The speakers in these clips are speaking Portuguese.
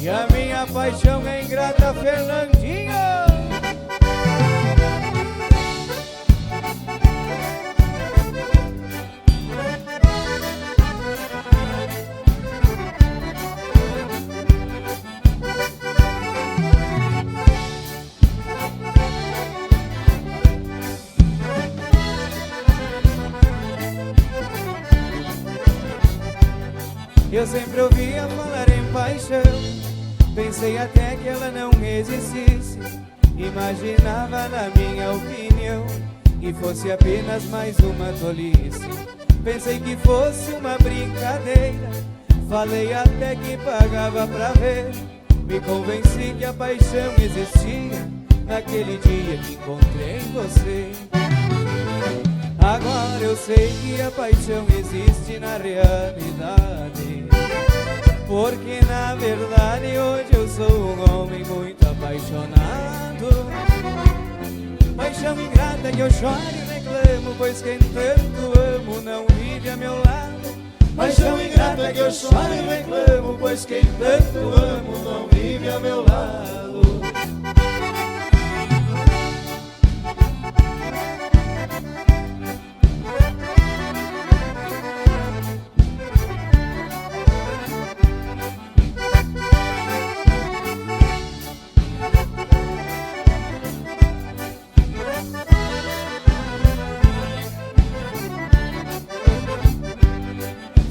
E a minha paixão é ingrata, Fernandinha. Eu sempre ouvia falar em paixão, pensei até que ela não existisse. Imaginava, na minha opinião, que fosse apenas mais uma tolice. Pensei que fosse uma brincadeira, falei até que pagava pra ver. Me convenci que a paixão existia naquele dia que encontrei você. Agora eu sei que a paixão existe na realidade, porque na verdade hoje eu sou um homem muito apaixonado. Paixão ingrata que eu choro e reclamo, pois quem tanto amo não vive a meu lado. Paixão ingrata que eu choro e reclamo, pois quem tanto amo não vive a meu lado.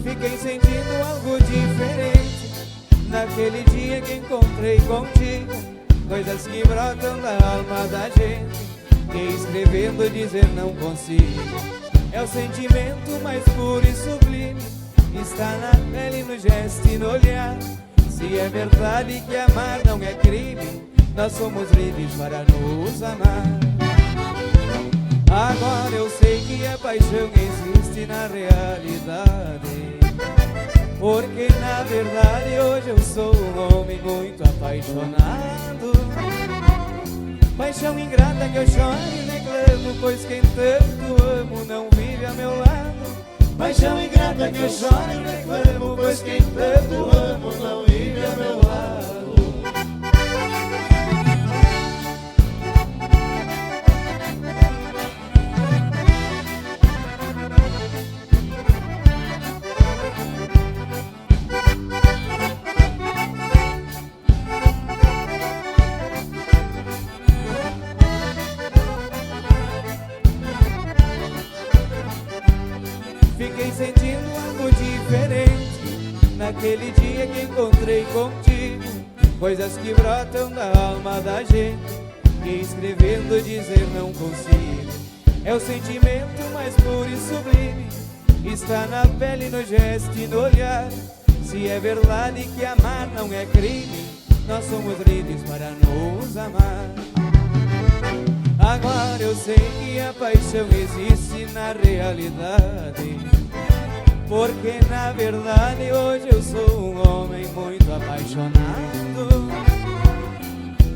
Fiquei sentindo algo diferente naquele dia que encontrei contigo. Coisas que brotam da alma da gente, e escrevendo dizer não consigo. É o sentimento mais puro e sublime, está na pele, no gesto e no olhar. Se é verdade que amar não é crime, nós somos livres para nos amar. Agora eu sei que a paixão existe na realidade, porque na verdade hoje eu sou um homem muito apaixonado. Paixão ingrata que eu choro e reclamo, pois quem tanto amo não vive a meu lado. Paixão ingrata que eu choro e reclamo, pois quem tanto amo não vive a meu lado. Fiquei sentindo algo diferente naquele dia que encontrei contigo. Coisas que brotam da alma da gente, e escrevendo dizer não consigo. É o sentimento mais puro e sublime, está na pele, no gesto e no olhar. Se é verdade que amar não é crime, nós somos livres para nos amar. Agora eu sei que a paixão existe na realidade, porque na verdade hoje eu sou um homem muito apaixonado.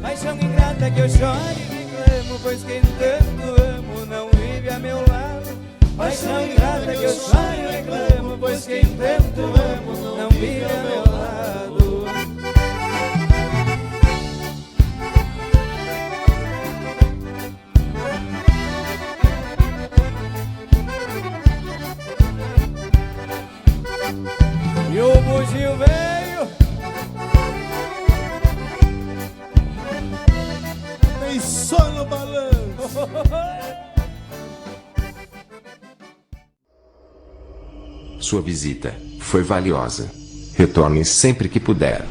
Paixão ingrata que eu choro e reclamo, pois quem tanto amo não vive a meu lado. Paixão ingrata que eu choro e reclamo, pois quem tanto amo não vive a meu lado. E o bugio veio. Tem só no balanço. Sua visita foi valiosa. Retorne sempre que puder.